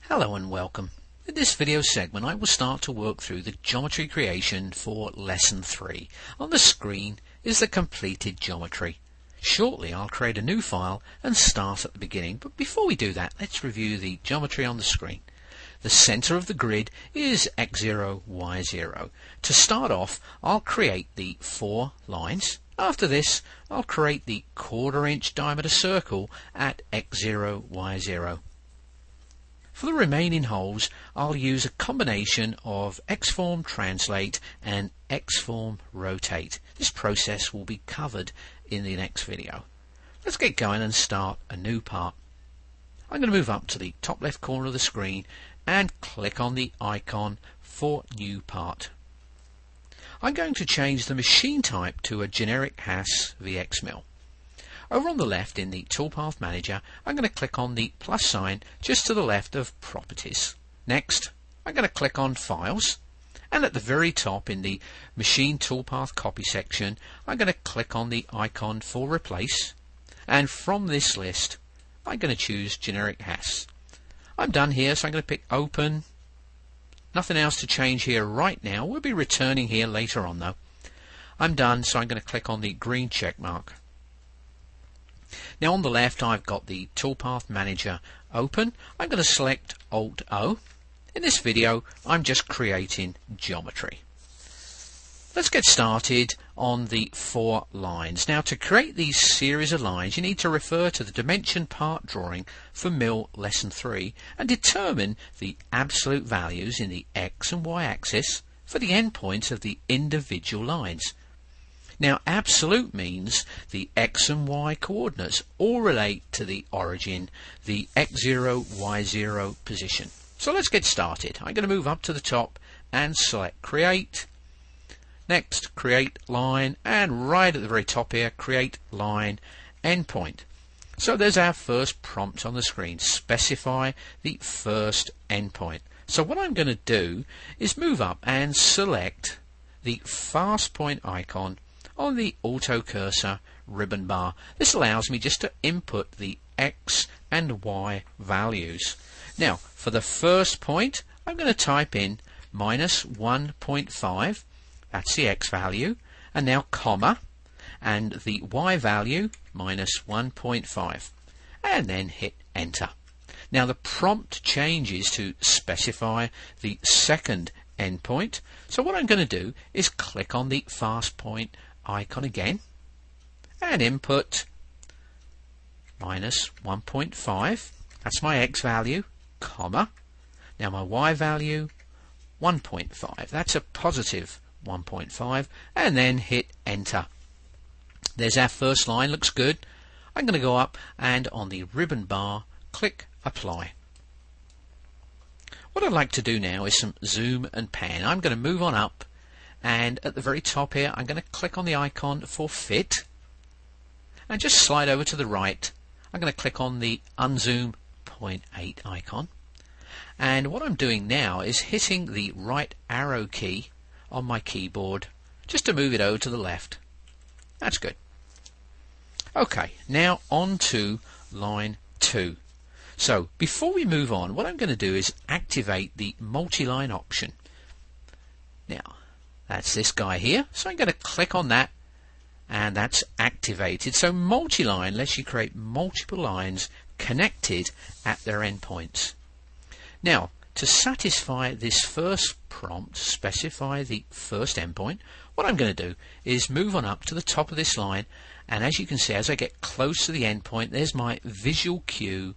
Hello and welcome. In this video segment I will start to work through the geometry creation for lesson 3. On the screen is the completed geometry. Shortly I'll create a new file and start at the beginning, but before we do that let's review the geometry on the screen. The center of the grid is x0, y0. To start off I'll create the 4 lines. After this I'll create the 1/4 inch diameter circle at x0, y0. For the remaining holes, I'll use a combination of Xform Translate and Xform Rotate. This process will be covered in the next video. Let's get going and start a new part. I'm going to move up to the top left corner of the screen and click on the icon for New Part. I'm going to change the machine type to a generic Haas VX Mill. Over on the left in the Toolpath Manager, I'm going to click on the plus sign just to the left of Properties. Next, I'm going to click on Files, and at the very top in the Machine Toolpath Copy section, I'm going to click on the icon for Replace, and from this list, I'm going to choose Generic Haas. I'm done here, so I'm going to pick Open. Nothing else to change here right now. We'll be returning here later on though. I'm done, so I'm going to click on the green check mark. Now on the left I've got the Toolpath Manager open. I'm going to select Alt-O. In this video I'm just creating geometry. Let's get started on the 4 lines. Now to create these series of lines you need to refer to the Dimension Part Drawing for Mill Lesson 3 and determine the absolute values in the X and Y axis for the endpoints of the individual lines. Now absolute means the X and Y coordinates all relate to the origin, the X0, Y0 position. So let's get started. I'm going to move up to the top and select Create. Next, Create Line, and right at the very top here, Create Line Endpoint. So there's our first prompt on the screen. Specify the first endpoint. So what I'm going to do is move up and select the fast point icon on the auto cursor ribbon bar. This allows me just to input the X and Y values. Now for the first point I'm going to type in minus 1.5, that's the X value, and now comma, and the Y value minus 1.5, and then hit enter. Now the prompt changes to specify the second endpoint, so what I'm going to do is click on the fast point icon again and input minus 1.5, that's my X value, comma, now my Y value 1.5, that's a positive 1.5, and then hit enter. There's our first line, looks good. I'm going to go up and on the ribbon bar click apply. What I'd like to do now is some zoom and pan. I'm going to move on up, and at the very top here I'm going to click on the icon for fit and just slide over to the right. I'm going to click on the unzoom 0.8 icon, and what I'm doing now is hitting the right arrow key on my keyboard just to move it over to the left. That's good. Okay, now on to line 2. So before we move on, what I'm going to do is activate the multi-line option. Now that's this guy here, so I'm going to click on that and that's activated. So multi-line lets you create multiple lines connected at their endpoints. Now to satisfy this first prompt, specify the first endpoint, what I'm going to do is move on up to the top of this line, and as you can see as I get close to the endpoint there's my visual cue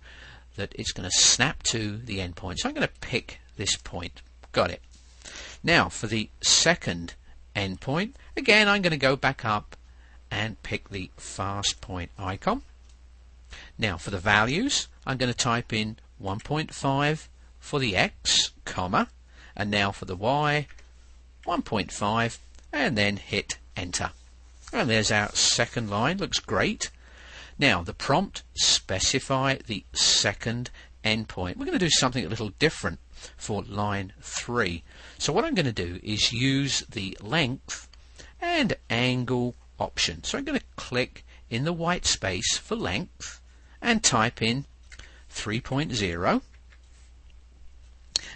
that it's going to snap to the endpoint. So I'm going to pick this point. Got it. Now for the second endpoint, again I'm going to go back up and pick the fast point icon. Now for the values I'm going to type in 1.5 for the X, comma, and now for the Y 1.5, and then hit enter. And there's our second line, looks great. Now the prompt, specify the second endpoint. We're going to do something a little different for line 3. So what I'm going to do is use the length and angle option. So I'm going to click in the white space for length and type in 3.0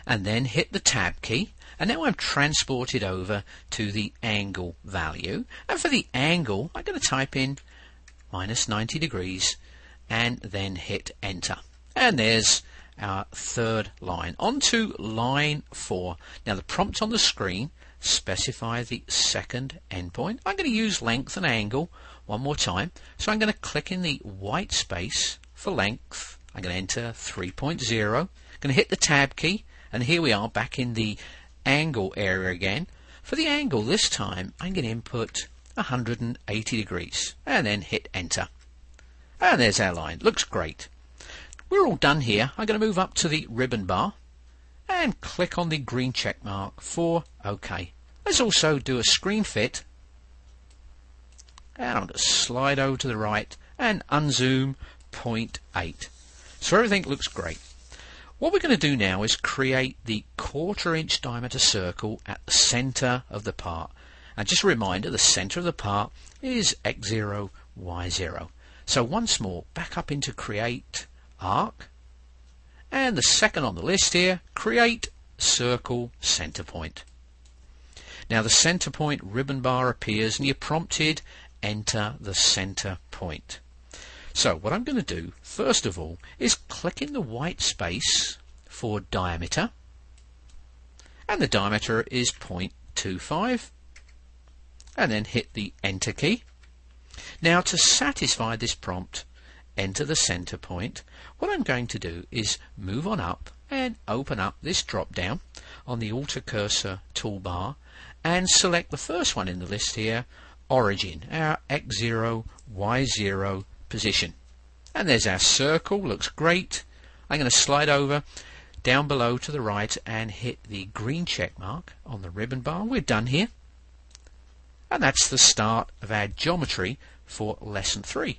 and then hit the tab key, and now I'm transported over to the angle value, and for the angle I'm going to type in minus 90 degrees and then hit enter, and there's our third line. On to line 4. Now the prompt on the screen, specify the second endpoint. I'm going to use length and angle one more time, so I'm going to click in the white space for length. I'm going to enter 3.0, going to hit the tab key, and here we are back in the angle area again. For the angle this time I'm going to input 180 degrees and then hit enter, and there's our line. Looks great. We're all done here. I'm going to move up to the ribbon bar and click on the green check mark for OK. Let's also do a screen fit, and I'm going to slide over to the right and unzoom 0.8. So everything looks great. What we're going to do now is create the 1/4 inch diameter circle at the center of the part. And just a reminder, the center of the part is x0, y0. So once more, back up into create arc, and the second on the list here, create circle center point. Now the center point ribbon bar appears and you're prompted enter the center point. So what I'm going to do first of all is click in the white space for diameter, and the diameter is 0.25, and then hit the enter key. Now to satisfy this prompt, enter the center point, what I'm going to do is move on up and open up this drop down on the Alter Cursor toolbar and select the first one in the list here, origin, our x0, y0 position. And there's our circle. Looks great. I'm going to slide over down below to the right and hit the green check mark on the ribbon bar. We're done here. And that's the start of our geometry for lesson 3.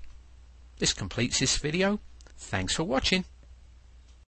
This completes this video. Thanks for watching.